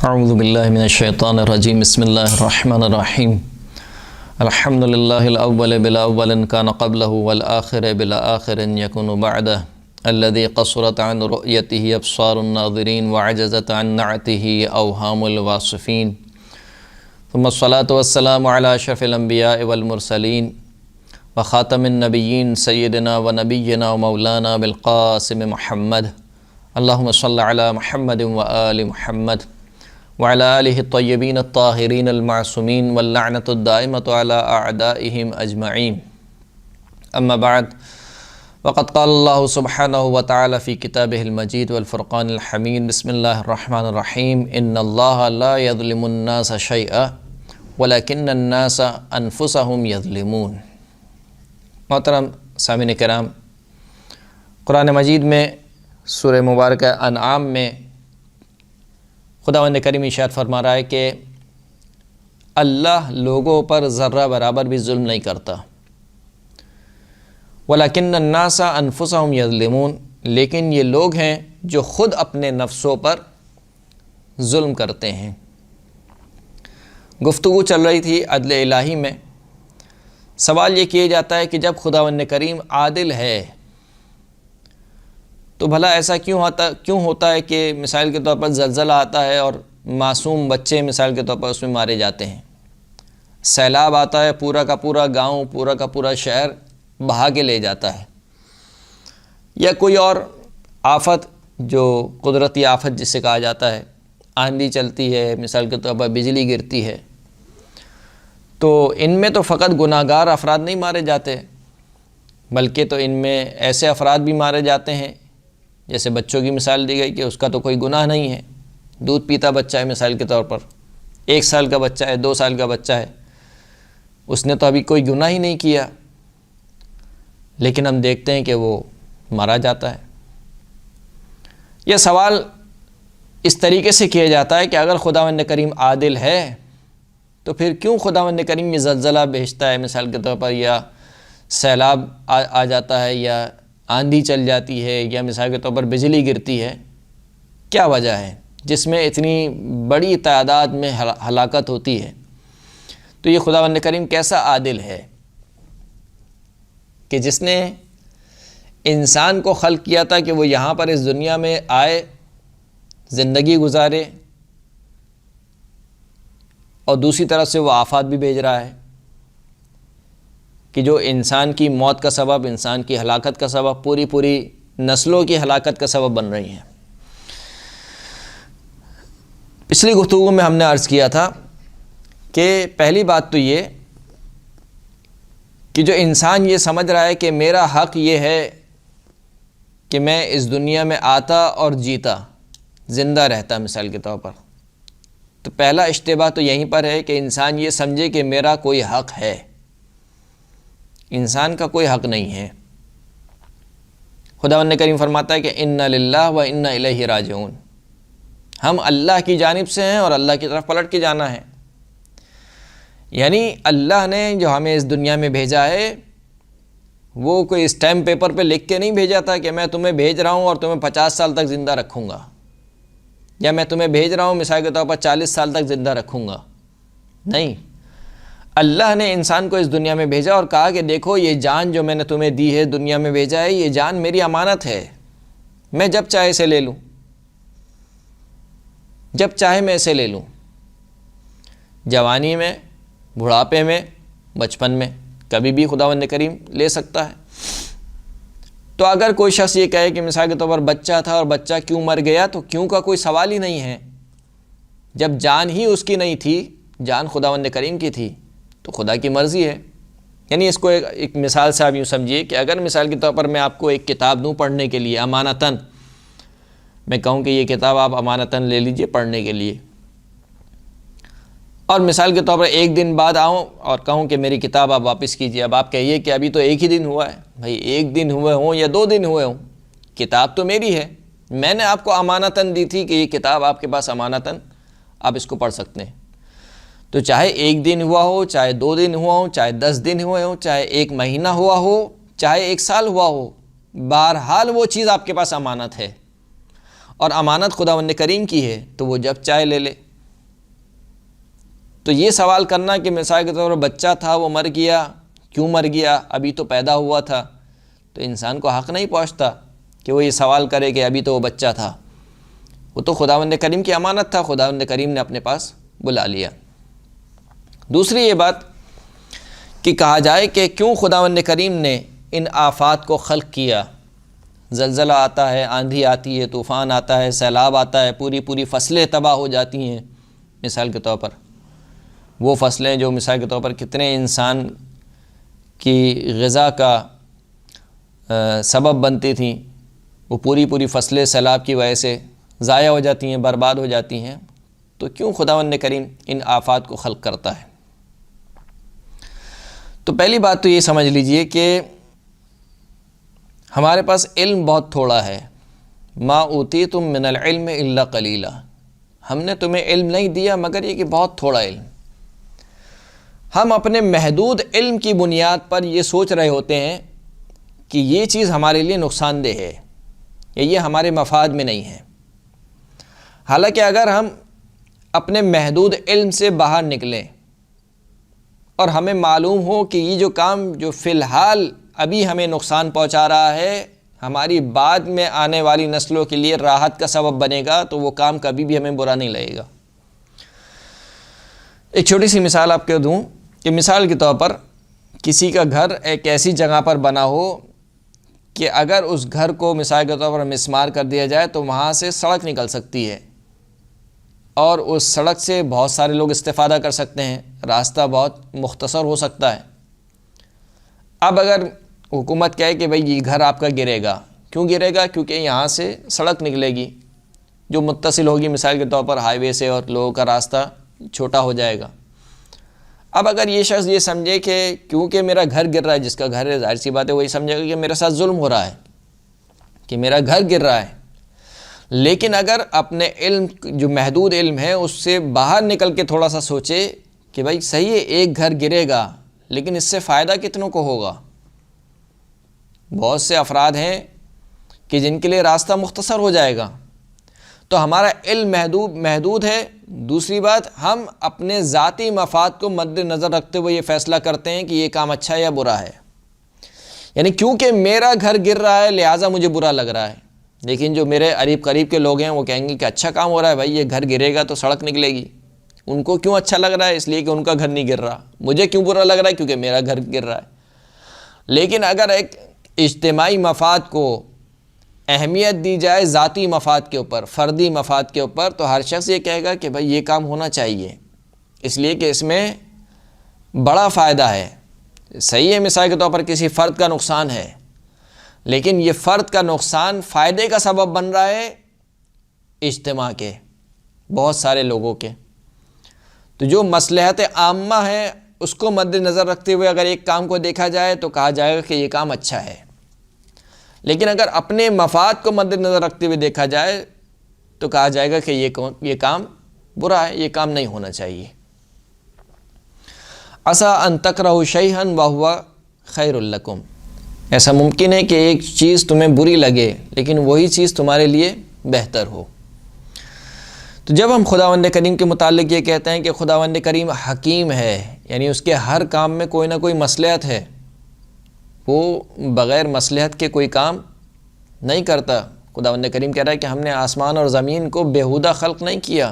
اعوذ باللہ من الشیطان الرجیم بسم اللہ الرحمن الرحیم الحمد للہ الاول بلا اول کان قبلہ والآخر بلا آخر یکن بعدہ الذي قصرت عن رؤيته ابصار الناظرین وعجزت عن نعته اوہام الواصفین ثم الصلاة والسلام على اشرف الانبیاء والمرسلین وخاتم النبیین سیدنا ونبینا ومولانا بالقاسم محمد اللہم صل علی محمد وآل محمد وعلى آلہ الطیبین الطاہرین المعصومین واللعنۃ الدائمۃ علی اعدائہم اجمعین اما بعد وقد قال اللہ سبحانہ وتعالی فی کتابہ المجید والفرقان الحمید بسم اللہ الرحمن الرحیم ان اللہ لا یظلم الناس شیئا ولکن الناس انفسہم یظلمون۔ محترم سامعین کرام، قرآن مجید میں سورہ مبارکہ انعام میں خداوند کریم ارشاد فرما رہا ہے کہ اللہ لوگوں پر ذرہ برابر بھی ظلم نہیں کرتا، وَلَكِنَّ النَّاسَ أَنفُسَهُمْ يَظْلِمُونَ، لیکن یہ لوگ ہیں جو خود اپنے نفسوں پر ظلم کرتے ہیں۔ گفتگو چل رہی تھی عدل الہی میں، سوال یہ کیا جاتا ہے کہ جب خداوند کریم عادل ہے تو بھلا ایسا کیوں ہوتا ہے کہ مثال کے طور پر زلزلہ آتا ہے اور معصوم بچے مثال کے طور پر اس میں مارے جاتے ہیں، سیلاب آتا ہے پورا کا پورا گاؤں پورا کا پورا شہر بہا کے لے جاتا ہے، یا کوئی اور آفت جو قدرتی آفت جس سے کہا جاتا ہے، آندھی چلتی ہے مثال کے طور پر بجلی گرتی ہے، تو ان میں تو فقط گناہ گار افراد نہیں مارے جاتے بلکہ تو ان میں ایسے افراد بھی مارے جاتے ہیں، جیسے بچوں کی مثال دی گئی کہ اس کا تو کوئی گناہ نہیں ہے، دودھ پیتا بچہ ہے مثال کے طور پر، 1 سال کا بچہ ہے 2 سال کا بچہ ہے، اس نے تو ابھی کوئی گناہ ہی نہیں کیا، لیکن ہم دیکھتے ہیں کہ وہ مارا جاتا ہے۔ یہ سوال اس طریقے سے کیا جاتا ہے کہ اگر خداوند کریم عادل ہے تو پھر کیوں خداوند کریم یہ زلزلہ بھیجتا ہے مثال کے طور پر، یا سیلاب آ جاتا ہے، یا آندھی چل جاتی ہے، یا مثال کے طور پر بجلی گرتی ہے؟ کیا وجہ ہے جس میں اتنی بڑی تعداد میں ہلاکت ہوتی ہے؟ تو یہ خداوند کریم کیسا عادل ہے کہ جس نے انسان کو خلق کیا تھا کہ وہ یہاں پر اس دنیا میں آئے، زندگی گزارے، اور دوسری طرف سے وہ آفات بھی بھیج رہا ہے کہ جو انسان کی موت کا سبب، انسان کی ہلاکت کا سبب، پوری نسلوں کی ہلاکت کا سبب بن رہی ہیں۔ پچھلی گفتگو میں ہم نے عرض کیا تھا کہ پہلی بات تو یہ کہ جو انسان یہ سمجھ رہا ہے کہ میرا حق یہ ہے کہ میں اس دنیا میں آتا اور جیتا، زندہ رہتا مثال کے طور پر، تو پہلا اشتباہ تو یہیں پر ہے کہ انسان یہ سمجھے کہ میرا کوئی حق ہے۔ انسان کا کوئی حق نہیں ہے۔ خداوند کریم فرماتا ہے کہ اِنَّ لِلَّهِ وَإِنَّ إِلَيْهِ راجعون، ہم اللہ کی جانب سے ہیں اور اللہ کی طرف پلٹ کے جانا ہے۔ یعنی اللہ نے جو ہمیں اس دنیا میں بھیجا ہے وہ کوئی اسٹیمپ پیپر پہ لکھ کے نہیں بھیجا تھا کہ میں تمہیں بھیج رہا ہوں اور تمہیں 50 سال تک زندہ رکھوں گا، یا میں تمہیں بھیج رہا ہوں مثال کے طور پر 40 سال تک زندہ رکھوں گا۔ نہیں، اللہ نے انسان کو اس دنیا میں بھیجا اور کہا کہ دیکھو یہ جان جو میں نے تمہیں دی ہے، دنیا میں بھیجا ہے، یہ جان میری امانت ہے، میں جب چاہے اسے لے لوں، جب چاہے میں اسے لے لوں، جوانی میں، بڑھاپے میں، بچپن میں، کبھی بھی خداوند کریم لے سکتا ہے۔ تو اگر کوئی شخص یہ کہے کہ مثال کے طور پر بچہ تھا اور بچہ کیوں مر گیا، تو کیوں کا کوئی سوال ہی نہیں ہے۔ جب جان ہی اس کی نہیں تھی، جان خداوند کریم کی تھی، تو خدا کی مرضی ہے۔ یعنی اس کو ایک مثال سے آپ یوں سمجھیے کہ اگر مثال کے طور پر میں آپ کو ایک کتاب دوں پڑھنے کے لیے امانتاً، میں کہوں کہ یہ کتاب آپ امانتاً لے لیجئے پڑھنے کے لیے، اور مثال کے طور پر 1 دن بعد آؤں اور کہوں کہ میری کتاب آپ واپس کیجئے، اب آپ کہیے کہ ابھی تو 1 ہی دن ہوا ہے۔ بھائی 1 دن ہوئے ہوں یا 2 دن ہوئے ہوں، کتاب تو میری ہے، میں نے آپ کو امانتاً دی تھی کہ یہ کتاب آپ کے پاس امانتاً آپ اس کو پڑھ سکتے ہیں۔ تو چاہے 1 دن ہوا ہو، چاہے 2 دن ہوا ہو، چاہے 10 دن ہوئے ہوں، چاہے 1 مہینہ ہوا ہو، چاہے 1 سال ہوا ہو، بہرحال وہ چیز آپ کے پاس امانت ہے، اور امانت خداوند کریم کی ہے، تو وہ جب چاہے لے لے، تو یہ سوال کرنا کہ مثال کے طور پر بچہ تھا وہ مر گیا، کیوں مر گیا، ابھی تو پیدا ہوا تھا، تو انسان کو حق نہیں پہنچتا کہ وہ یہ سوال کرے کہ ابھی تو وہ بچہ تھا۔ وہ تو خداوند کریم کی امانت تھا، خداوند کریم نے اپنے پاس بلا لیا۔ دوسری یہ بات کہ کہا جائے کہ کیوں خداوند کریم نے ان آفات کو خلق کیا، زلزلہ آتا ہے، آندھی آتی ہے، طوفان آتا ہے، سیلاب آتا ہے، پوری فصلیں تباہ ہو جاتی ہیں۔ مثال کے طور پر وہ فصلیں جو مثال کے طور پر کتنے انسان کی غذا کا سبب بنتی تھیں، وہ پوری فصلیں سیلاب کی وجہ سے ضائع ہو جاتی ہیں، برباد ہو جاتی ہیں۔ تو کیوں خداوند کریم ان آفات کو خلق کرتا ہے؟ تو پہلی بات تو یہ سمجھ لیجئے کہ ہمارے پاس علم بہت تھوڑا ہے۔ ما اوتیتم من العلم الا قلیلا، ہم نے تمہیں علم نہیں دیا مگر یہ کہ بہت تھوڑا علم۔ ہم اپنے محدود علم کی بنیاد پر یہ سوچ رہے ہوتے ہیں کہ یہ چیز ہمارے لیے نقصان دہ ہے یا یہ ہمارے مفاد میں نہیں ہے۔ حالانکہ اگر ہم اپنے محدود علم سے باہر نکلیں اور ہمیں معلوم ہو کہ یہ جو کام جو فی الحال ابھی ہمیں نقصان پہنچا رہا ہے ہماری بعد میں آنے والی نسلوں کے لیے راحت کا سبب بنے گا، تو وہ کام کبھی بھی ہمیں برا نہیں لگے گا۔ ایک چھوٹی سی مثال آپ کو دوں کہ مثال کے طور پر کسی کا گھر ایک ایسی جگہ پر بنا ہو کہ اگر اس گھر کو مثال کے طور پر مسمار کر دیا جائے تو وہاں سے سڑک نکل سکتی ہے اور اس سڑک سے بہت سارے لوگ استفادہ کر سکتے ہیں، راستہ بہت مختصر ہو سکتا ہے۔ اب اگر حکومت کہے کہ بھئی یہ گھر آپ کا گرے گا، کیوں گرے گا؟ کیونکہ یہاں سے سڑک نکلے گی جو متصل ہوگی مثال کے طور پر ہائی وے سے، اور لوگوں کا راستہ چھوٹا ہو جائے گا۔ اب اگر یہ شخص یہ سمجھے کہ کیونکہ میرا گھر گر رہا ہے، جس کا گھر ہے ظاہر سی بات ہے وہی سمجھے گا کہ میرے ساتھ ظلم ہو رہا ہے، کہ میرا گھر گر رہا ہے۔ لیکن اگر اپنے علم جو محدود علم ہے اس سے باہر نکل کے تھوڑا سا سوچے کہ بھائی صحیح ہے ایک گھر گرے گا لیکن اس سے فائدہ کتنوں کو ہوگا؟ بہت سے افراد ہیں کہ جن کے لیے راستہ مختصر ہو جائے گا۔ تو ہمارا علم محدود ہے۔ دوسری بات، ہم اپنے ذاتی مفاد کو مد نظر رکھتے ہوئے یہ فیصلہ کرتے ہیں کہ یہ کام اچھا ہے یا برا ہے، یعنی کیونکہ میرا گھر گر رہا ہے لہٰذا مجھے برا لگ رہا ہے۔ لیکن جو میرے قریب کے لوگ ہیں وہ کہیں گے کہ اچھا کام ہو رہا ہے، بھائی یہ گھر گرے گا تو سڑک نکلے گی۔ ان کو کیوں اچھا لگ رہا ہے؟ اس لیے کہ ان کا گھر نہیں گر رہا۔ مجھے کیوں برا لگ رہا ہے؟ کیونکہ میرا گھر گر رہا ہے۔ لیکن اگر ایک اجتماعی مفاد کو اہمیت دی جائے ذاتی مفاد کے اوپر، فردی مفاد کے اوپر، تو ہر شخص یہ کہے گا کہ بھائی یہ کام ہونا چاہیے، اس لیے کہ اس میں بڑا فائدہ ہے۔ صحیح ہے مثال کے طور پر کسی فرد کا نقصان ہے، لیکن یہ فرد کا نقصان فائدے کا سبب بن رہا ہے اجتماع کے، بہت سارے لوگوں کے۔ تو جو مصلحت عامہ ہے اس کو مد نظر رکھتے ہوئے اگر ایک کام کو دیکھا جائے تو کہا جائے گا کہ یہ کام اچھا ہے، لیکن اگر اپنے مفاد کو مد نظر رکھتے ہوئے دیکھا جائے تو کہا جائے گا کہ یہ کام برا ہے، یہ کام نہیں ہونا چاہیے۔ عسیٰ ان تکرہوا شیئا وہو خیر لکم، ایسا ممکن ہے کہ ایک چیز تمہیں بری لگے لیکن وہی چیز تمہارے لیے بہتر ہو۔ تو جب ہم خداوند کریم کے متعلق یہ کہتے ہیں کہ خداوند کریم حکیم ہے، یعنی اس کے ہر کام میں کوئی نہ کوئی مصلحت ہے، وہ بغیر مصلحت کے کوئی کام نہیں کرتا۔ خداوند کریم کہہ رہا ہے کہ ہم نے آسمان اور زمین کو بیہودہ خلق نہیں کیا،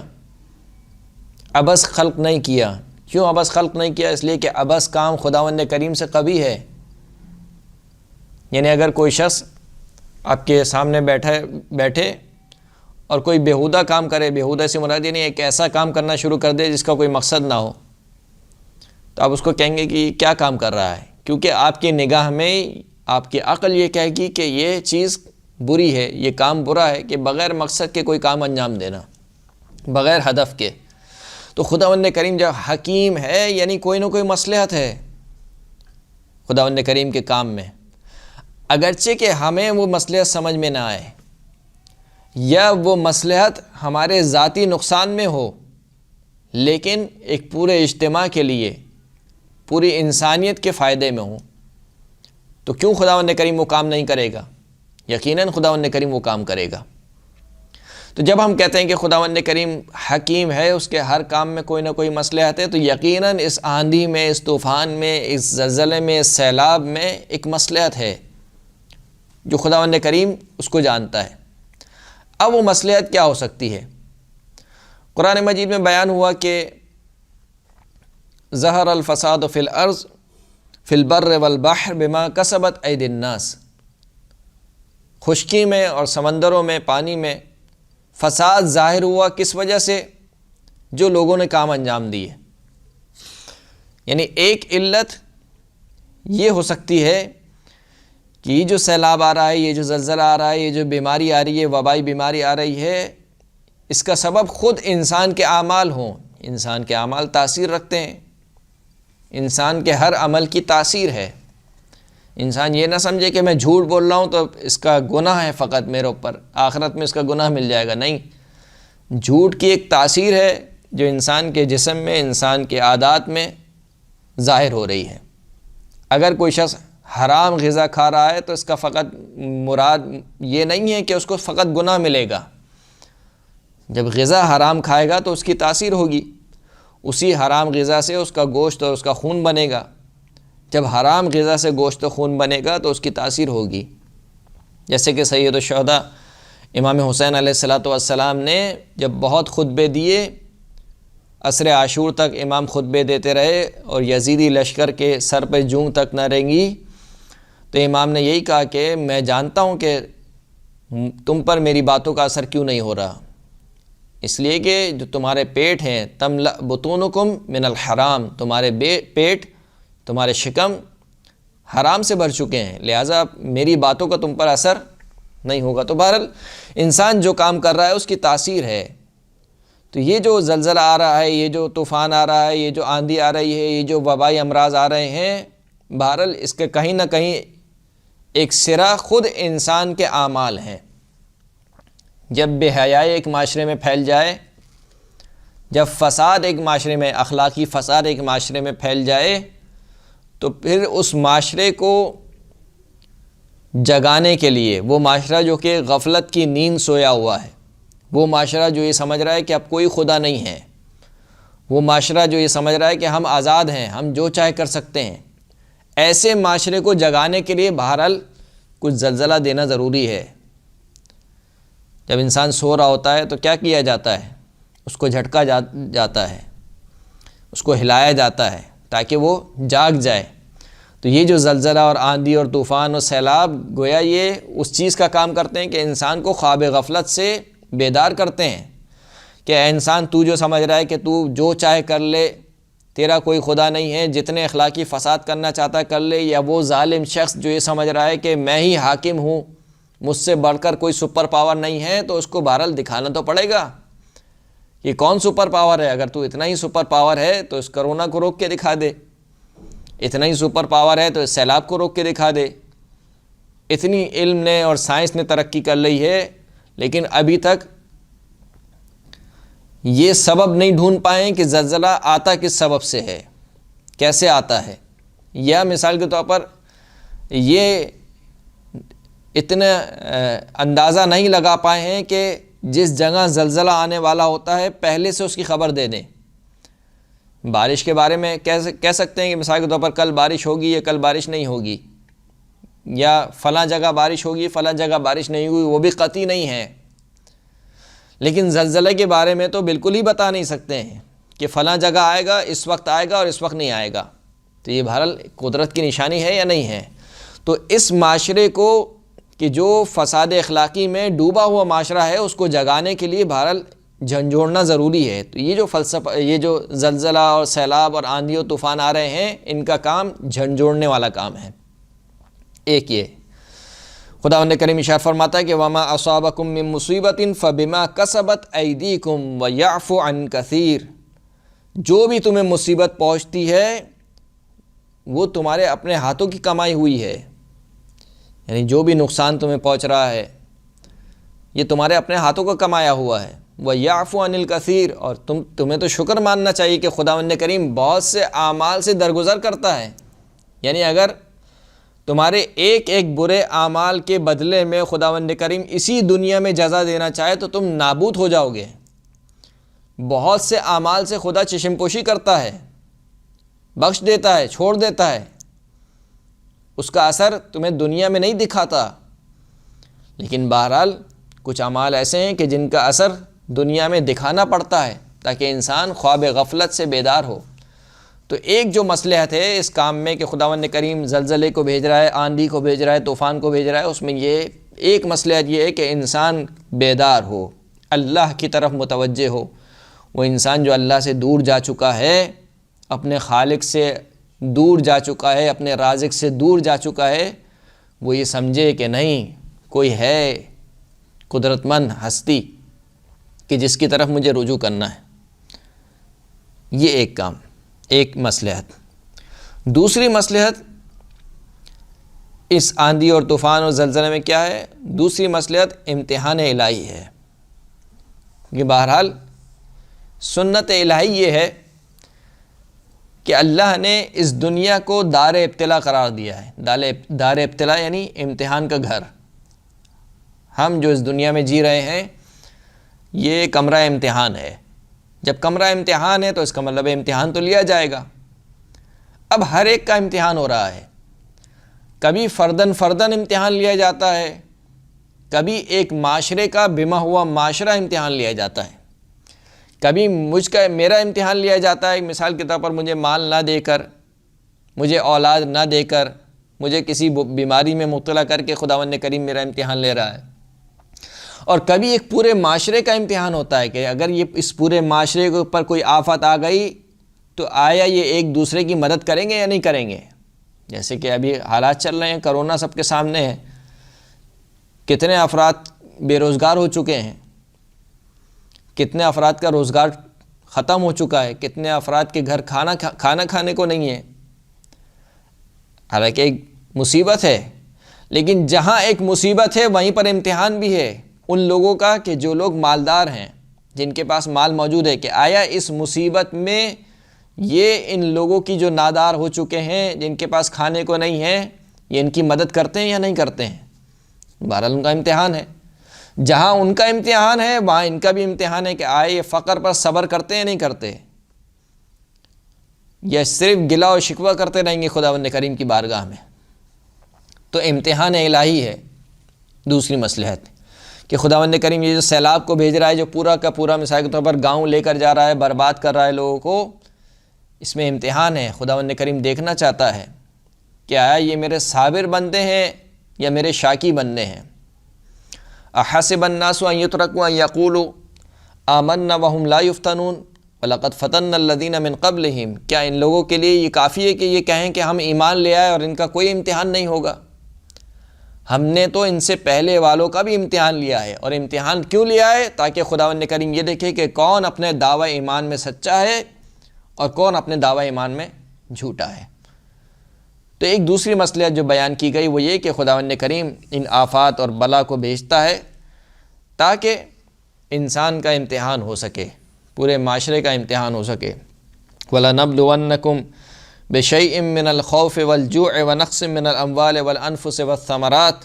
عبث خلق نہیں کیا۔ کیوں عبث خلق نہیں کیا؟ اس لیے کہ عبث کام خداوند کریم سے قبیح ہے۔ یعنی اگر کوئی شخص آپ کے سامنے بیٹھے اور کوئی بیہودہ کام کرے، بیہودہ سے مراد یعنی ایک ایسا کام کرنا شروع کر دے جس کا کوئی مقصد نہ ہو، تو آپ اس کو کہیں گے کہ کیا کام کر رہا ہے، کیونکہ آپ کی نگاہ میں آپ کی عقل یہ کہے گی کہ یہ چیز بری ہے، یہ کام برا ہے، کہ بغیر مقصد کے کوئی کام انجام دینا، بغیر ہدف کے۔ تو خداوند کریم جب حکیم ہے یعنی کوئی نہ کوئی مصلحت ہے خداوند کریم کے کام میں، اگرچہ کہ ہمیں وہ مصلحت سمجھ میں نہ آئے یا وہ مصلحت ہمارے ذاتی نقصان میں ہو، لیکن ایک پورے اجتماع کے لیے، پوری انسانیت کے فائدے میں ہو، تو کیوں خداوند کریم وہ کام نہیں کرے گا؟ یقیناً خداوند کریم وہ کام کرے گا۔ تو جب ہم کہتے ہیں کہ خداوند کریم حکیم ہے، اس کے ہر کام میں کوئی نہ کوئی مصلحت ہے، تو یقیناً اس آندھی میں، اس طوفان میں، اس زلزلے میں، اس سیلاب میں ایک مصلحت ہے جو خداوند کریم اس کو جانتا ہے۔ اب وہ مصلحت کیا ہو سکتی ہے؟ قرآن مجید میں بیان ہوا کہ ظہر الفساد فی الارض فی البر والبحر بما کسبت ایدی الناس، خشکی میں اور سمندروں میں، پانی میں فساد ظاہر ہوا کس وجہ سے؟ جو لوگوں نے کام انجام دیے۔ یعنی ایک علت یہ ہو سکتی ہے کہ یہ جو سیلاب آ رہا ہے، یہ جو زلزلہ آ رہا ہے، یہ جو بیماری آ رہی ہے، وبائی بیماری آ رہی ہے، اس کا سبب خود انسان کے اعمال ہوں۔ انسان کے اعمال تاثیر رکھتے ہیں، انسان کے ہر عمل کی تاثیر ہے۔ انسان یہ نہ سمجھے کہ میں جھوٹ بول رہا ہوں تو اس کا گناہ ہے فقط میرے اوپر، آخرت میں اس کا گناہ مل جائے گا، نہیں۔ جھوٹ کی ایک تاثیر ہے جو انسان کے جسم میں، انسان کے عادات میں ظاہر ہو رہی ہے۔ اگر کوئی شخص حرام غذا کھا رہا ہے تو اس کا فقط مراد یہ نہیں ہے کہ اس کو فقط گناہ ملے گا۔ جب غذا حرام کھائے گا تو اس کی تاثیر ہوگی، اسی حرام غذا سے اس کا گوشت اور اس کا خون بنے گا۔ جب حرام غذا سے گوشت و خون بنے گا تو اس کی تاثیر ہوگی۔ جیسے کہ سید الشہداء امام حسین علیہ السلام نے جب بہت خطبے دیے، عصر عاشور تک امام خطبے دیتے رہے اور یزیدی لشکر کے سر پہ جوں تک نہ رینگی، تو امام نے یہی کہا کہ میں جانتا ہوں کہ تم پر میری باتوں کا اثر کیوں نہیں ہو رہا، اس لیے کہ جو تمہارے پیٹ ہیں، تملأ بطونکم من الحرام، تمہارے پیٹ، تمہارے شکم حرام سے بھر چکے ہیں، لہٰذا میری باتوں کا تم پر اثر نہیں ہوگا۔ تو بہرحال انسان جو کام کر رہا ہے اس کی تاثیر ہے۔ تو یہ جو زلزلہ آ رہا ہے، یہ جو طوفان آ رہا ہے، یہ جو آندھی آ رہی ہے، یہ جو وبائی امراض آ رہے ہیں، بہرحال اس کے کہیں نہ کہیں ایک سرا خود انسان کے اعمال ہیں۔ جب بے حیائی ایک معاشرے میں پھیل جائے، جب فساد ایک معاشرے میں، اخلاقی فساد ایک معاشرے میں پھیل جائے، تو پھر اس معاشرے کو جگانے کے لیے، وہ معاشرہ جو کہ غفلت کی نیند سویا ہوا ہے، وہ معاشرہ جو یہ سمجھ رہا ہے کہ اب کوئی خدا نہیں ہے، وہ معاشرہ جو یہ سمجھ رہا ہے کہ ہم آزاد ہیں، ہم جو چاہے کر سکتے ہیں، ایسے معاشرے کو جگانے کے لیے بہرحال کچھ زلزلہ دینا ضروری ہے۔ جب انسان سو رہا ہوتا ہے تو کیا کیا جاتا ہے؟ اس کو جھٹکا جاتا ہے، اس کو ہلایا جاتا ہے تاکہ وہ جاگ جائے۔ تو یہ جو زلزلہ اور آندھی اور طوفان اور سیلاب، گویا یہ اس چیز کا کام کرتے ہیں کہ انسان کو خواب غفلت سے بیدار کرتے ہیں کہ اے انسان، تو جو سمجھ رہا ہے کہ تو جو چاہے کر لے، تیرا کوئی خدا نہیں ہے، جتنے اخلاقی فساد کرنا چاہتا ہے کر لے، یا وہ ظالم شخص جو یہ سمجھ رہا ہے کہ میں ہی حاکم ہوں، مجھ سے بڑھ کر کوئی سپر پاور نہیں ہے، تو اس کو بہرحال دکھانا تو پڑے گا۔ یہ کون سپر پاور ہے؟ اگر تو اتنا ہی سپر پاور ہے تو اس کرونا کو روک کے دکھا دے، اتنا ہی سپر پاور ہے تو اس سیلاب کو روک کے دکھا دے۔ اتنی علم نے اور سائنس نے ترقی کر لی ہے، لیکن ابھی تک یہ سبب نہیں ڈھونڈ پائیں کہ زلزلہ آتا کس سبب سے ہے، کیسے آتا ہے، یا مثال کے طور پر یہ اتنا اندازہ نہیں لگا پائے ہیں کہ جس جگہ زلزلہ آنے والا ہوتا ہے پہلے سے اس کی خبر دے دیں۔ بارش کے بارے میں کہہ سکتے ہیں کہ مثال کے طور پر کل بارش ہوگی یا کل بارش نہیں ہوگی، یا فلاں جگہ بارش ہوگی فلاں جگہ بارش نہیں ہوگی، وہ بھی قطعی نہیں ہے۔ لیکن زلزلے کے بارے میں تو بالکل ہی بتا نہیں سکتے ہیں کہ فلاں جگہ آئے گا، اس وقت آئے گا اور اس وقت نہیں آئے گا۔ تو یہ بہرحال قدرت کی نشانی ہے یا نہیں ہے؟ تو اس معاشرے کو کہ جو فساد اخلاقی میں ڈوبا ہوا معاشرہ ہے، اس کو جگانے کے لیے بہرحال جھنجھوڑنا ضروری ہے۔ تو یہ جو فلسفہ، یہ جو زلزلہ اور سیلاب اور آندھی و طوفان آ رہے ہیں، ان کا کام جھنجھوڑنے والا کام ہے۔ ایک یہ خداوند کریم ارشاد فرماتا ہے کہ وَمَا أَصَابَكُم مِّن مُّصِيبَةٍ فَبِمَا كَسَبَتْ أَيْدِيكُمْ وَيَعْفُو عَن كَثِيرٍ، جو بھی تمہیں مصیبت پہنچتی ہے وہ تمہارے اپنے ہاتھوں کی کمائی ہوئی ہے، یعنی جو بھی نقصان تمہیں پہنچ رہا ہے یہ تمہارے اپنے ہاتھوں کا کمایا ہوا ہے۔ وَيَعْفُو عَنِ الْكَثِيرِ، اور تمہیں تو شکر ماننا چاہیے کہ خداوند کریم بہت سے اعمال سے درگزر کرتا ہے۔ یعنی اگر تمہارے ایک ایک برے اعمال کے بدلے میں خداوند کریم اسی دنیا میں جزا دینا چاہے تو تم نابود ہو جاؤ گے۔ بہت سے اعمال سے خدا چشم پوشی کرتا ہے، بخش دیتا ہے، چھوڑ دیتا ہے، اس کا اثر تمہیں دنیا میں نہیں دکھاتا، لیکن بہرحال کچھ اعمال ایسے ہیں کہ جن کا اثر دنیا میں دکھانا پڑتا ہے تاکہ انسان خواب غفلت سے بیدار ہو۔ تو ایک جو مصلحت ہے اس کام میں کہ خداوند کریم زلزلے کو بھیج رہا ہے، آندھی کو بھیج رہا ہے، طوفان کو بھیج رہا ہے، اس میں یہ ایک مصلحت یہ ہے کہ انسان بیدار ہو، اللہ کی طرف متوجہ ہو۔ وہ انسان جو اللہ سے دور جا چکا ہے، اپنے خالق سے دور جا چکا ہے، اپنے رازق سے دور جا چکا ہے، وہ یہ سمجھے کہ نہیں، کوئی ہے قدرت مند ہستی کہ جس کی طرف مجھے رجوع کرنا ہے۔ یہ ایک کام، ایک مصلحت۔ دوسری مصلحت اس آندھی اور طوفان اور زلزلے میں کیا ہے؟ دوسری مصلحت امتحان الہی ہے کہ بہرحال سنت الہی یہ ہے کہ اللہ نے اس دنیا کو دار ابتلا قرار دیا ہے۔ دار ابتلا یعنی امتحان کا گھر۔ ہم جو اس دنیا میں جی رہے ہیں یہ کمرہ امتحان ہے۔ جب کمرہ امتحان ہے تو اس کا مطلب امتحان تو لیا جائے گا۔ اب ہر ایک کا امتحان ہو رہا ہے، کبھی فرداً امتحان لیا جاتا ہے، کبھی ایک معاشرے کا بما ہوا معاشرہ امتحان لیا جاتا ہے، کبھی میرا امتحان لیا جاتا ہے۔ مثال کے طور پر مجھے مال نہ دے کر، مجھے اولاد نہ دے کر، مجھے کسی بیماری میں مبتلا کر کے خداوند کریم میرا امتحان لے رہا ہے۔ اور کبھی ایک پورے معاشرے کا امتحان ہوتا ہے کہ اگر یہ اس پورے معاشرے کے اوپر کوئی آفت آ گئی تو آیا یہ ایک دوسرے کی مدد کریں گے یا نہیں کریں گے؟ جیسے کہ ابھی حالات چل رہے ہیں، کرونا سب کے سامنے ہے، کتنے افراد بے روزگار ہو چکے ہیں، کتنے افراد کا روزگار ختم ہو چکا ہے، کتنے افراد کے گھر کھانا کھانے کو نہیں ہے۔ حالانکہ ایک مصیبت ہے، لیکن جہاں ایک مصیبت ہے وہیں پر امتحان بھی ہے ان لوگوں کا کہ جو لوگ مالدار ہیں، جن کے پاس مال موجود ہے، کہ آیا اس مصیبت میں یہ ان لوگوں کی جو نادار ہو چکے ہیں، جن کے پاس کھانے کو نہیں ہے، یہ ان کی مدد کرتے ہیں یا نہیں کرتے ہیں؟ بہرحال ان کا امتحان ہے۔ جہاں ان کا امتحان ہے وہاں ان کا بھی امتحان ہے کہ آئے یہ فقر پر صبر کرتے ہیں یا نہیں کرتے، یا صرف گلہ و شکوہ کرتے رہیں گے خداوند کریم کی بارگاہ میں۔ تو امتحان الہی ہے دوسری مصلحت کہ خداوند کریم یہ جو سیلاب کو بھیج رہا ہے، جو پورا کا پورا مثال کے طور پر گاؤں لے کر جا رہا ہے، برباد کر رہا ہے لوگوں کو، اس میں امتحان ہے۔ خداوند کریم دیکھنا چاہتا ہے کہ آیا یہ میرے صابر بندے ہیں یا میرے شاکی بندے ہیں۔ احسب الناس ان یترکوا ان یقولوا آمنا وهم لا یفتنون وَلَقَدْ فَتَنَّا الَّذِينَ مِن قَبْلِهِمْ، کیا ان لوگوں کے لیے یہ کافی ہے کہ یہ کہیں کہ ہم ایمان لے آئے اور ان کا کوئی امتحان نہیں ہوگا؟ ہم نے تو ان سے پہلے والوں کا بھی امتحان لیا ہے، اور امتحان کیوں لیا ہے؟ تاکہ خداوند کریم یہ دیکھے کہ کون اپنے دعوی ایمان میں سچا ہے اور کون اپنے دعوی ایمان میں جھوٹا ہے۔ تو ایک دوسری مصلحت جو بیان کی گئی وہ یہ کہ خداوند کریم ان آفات اور بلا کو بھیجتا ہے تاکہ انسان کا امتحان ہو سکے، پورے معاشرے کا امتحان ہو سکے۔ وَلَنَبْلُوَنَّكُمْ بِشَيْءٍ مِّنَ الْخَوْفِ وَالْجُوعِ وَنَقْصٍ مِّنَ الْأَمْوَالِ وَالْأَنفُسِ وَالثَّمَرَاتِ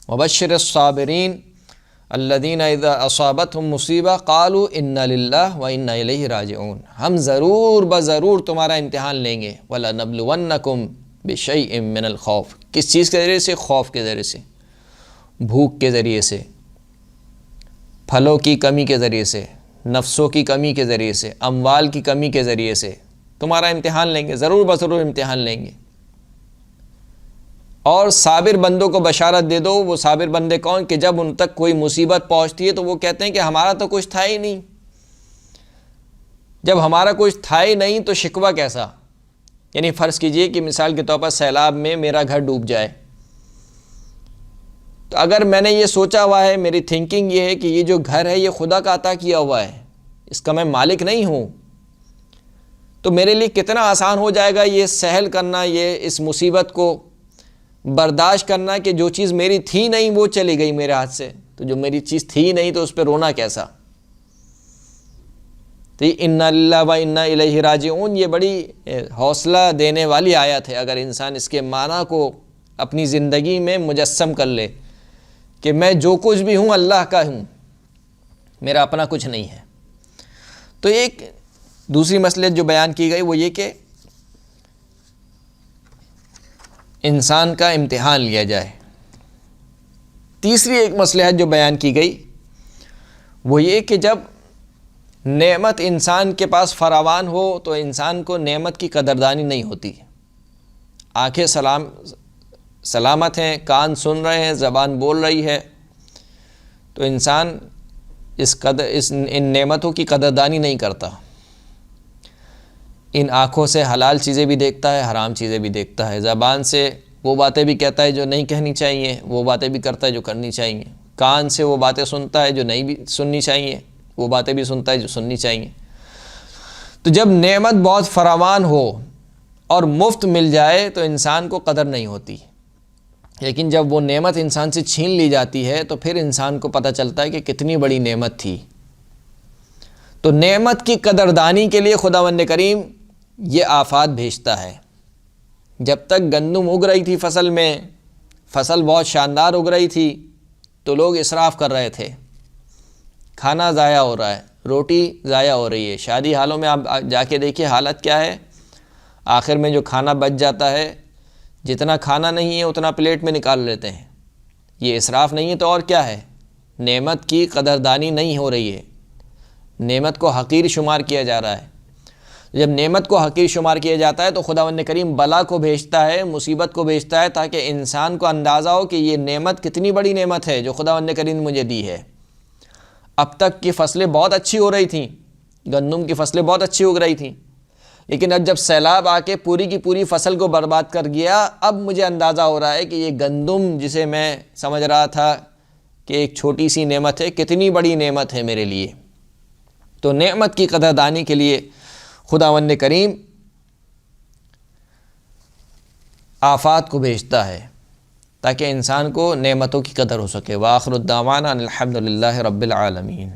وَبَشِّرِ الصَّابِرِينَ الَّذِينَ إِذَا أَصَابَتْهُمْ مُصِيبَةٌ قَالُوا إِنَّا لِلَّهِ وَإِنَّا إِلَيْهِ راجعون۔ ہم ضرور بضرور تمہارا امتحان لیں گے۔ وَلَنَبْلُوَنَّكُمْ بِشَيْءٍ مِّنَ الْخَوْفِ، کس چیز کے ذریعے سے؟ خوف کے ذریعے سے، بھوک کے ذریعے سے، پھلوں کی کمی کے ذریعے سے، نفسوں کی کمی کے ذریعے سے، اموال کی کمی کے ذریعے سے تمہارا امتحان لیں گے، ضرور بضرور امتحان لیں گے۔ اور صابر بندوں کو بشارت دے دو۔ وہ صابر بندے کون؟ کہ جب ان تک کوئی مصیبت پہنچتی ہے تو وہ کہتے ہیں کہ ہمارا تو کچھ تھا ہی نہیں۔ جب ہمارا کچھ تھا ہی نہیں تو شکوہ کیسا؟ یعنی فرض کیجئے کہ مثال کے طور پر سیلاب میں میرا گھر ڈوب جائے، تو اگر میں نے یہ سوچا ہوا ہے، میری تھنکنگ یہ ہے کہ یہ جو گھر ہے یہ خدا کا عطا کیا ہوا ہے، اس کا میں مالک نہیں ہوں، تو میرے لیے کتنا آسان ہو جائے گا یہ سہل کرنا، یہ اس مصیبت کو برداشت کرنا کہ جو چیز میری تھی نہیں وہ چلی گئی میرے ہاتھ سے، تو جو میری چیز تھی نہیں تو اس پہ رونا کیسا؟ تو اِنَّا لِلَّهِ وَإِنَّا إِلَيْهِ راجعون یہ بڑی حوصلہ دینے والی آیت ہے اگر انسان اس کے معنی کو اپنی زندگی میں مجسم کر لے کہ میں جو کچھ بھی ہوں اللہ کا ہوں، میرا اپنا کچھ نہیں ہے۔ تو ایک دوسری مصلحت جو بیان کی گئی وہ یہ کہ انسان کا امتحان لیا جائے۔ تیسری ایک مصلحت جو بیان کی گئی وہ یہ کہ جب نعمت انسان کے پاس فراوان ہو تو انسان کو نعمت کی قدردانی نہیں ہوتی۔ آنکھیں سلامت ہیں، کان سن رہے ہیں، زبان بول رہی ہے، تو انسان ان نعمتوں کی قدردانی نہیں کرتا۔ ان آنکھوں سے حلال چیزیں بھی دیکھتا ہے، حرام چیزیں بھی دیکھتا ہے، زبان سے وہ باتیں بھی کہتا ہے جو نہیں کہنی چاہیے، وہ باتیں بھی کرتا ہے جو کرنی چاہیے، کان سے وہ باتیں سنتا ہے جو نہیں بھی سننی چاہیے، وہ باتیں بھی سنتا ہے جو سننی چاہیے۔ تو جب نعمت بہت فراوان ہو اور مفت مل جائے تو انسان کو قدر نہیں ہوتی، لیکن جب وہ نعمت انسان سے چھین لی جاتی ہے تو پھر انسان کو پتہ چلتا ہے کہ کتنی بڑی نعمت تھی۔ تو نعمت کی قدردانی کے لیے خداوند کریم یہ آفات بھیجتا ہے۔ جب تک گندم اگ رہی تھی فصل میں، فصل بہت شاندار اگ رہی تھی، تو لوگ اسراف کر رہے تھے، کھانا ضائع ہو رہا ہے، روٹی ضائع ہو رہی ہے۔ شادی حالوں میں آپ جا کے دیکھیے حالت کیا ہے، آخر میں جو کھانا بچ جاتا ہے، جتنا کھانا نہیں ہے اتنا پلیٹ میں نکال لیتے ہیں۔ یہ اسراف نہیں ہے تو اور کیا ہے؟ نعمت کی قدردانی نہیں ہو رہی ہے، نعمت کو حقیر شمار کیا جا رہا ہے۔ جب نعمت کو حقیر شمار کیا جاتا ہے تو خداوند کریم بلا کو بھیجتا ہے، مصیبت کو بھیجتا ہے، تاکہ انسان کو اندازہ ہو کہ یہ نعمت کتنی بڑی نعمت ہے جو خداوند کریم نے مجھے دی ہے۔ اب تک کی فصلیں بہت اچھی ہو رہی تھیں، گندم کی فصلیں بہت اچھی اگ رہی تھیں، لیکن اب جب سیلاب آ کے پوری کی پوری فصل کو برباد کر گیا، اب مجھے اندازہ ہو رہا ہے کہ یہ گندم جسے میں سمجھ رہا تھا کہ ایک چھوٹی سی نعمت ہے، کتنی بڑی نعمت ہے میرے لیے۔ تو نعمت کی قدردانی کے لیے خداوند کریم آفات کو بھیجتا ہے تاکہ انسان کو نعمتوں کی قدر ہو سکے۔ وآخر الدعوانا الحمد للہ رب العالمین۔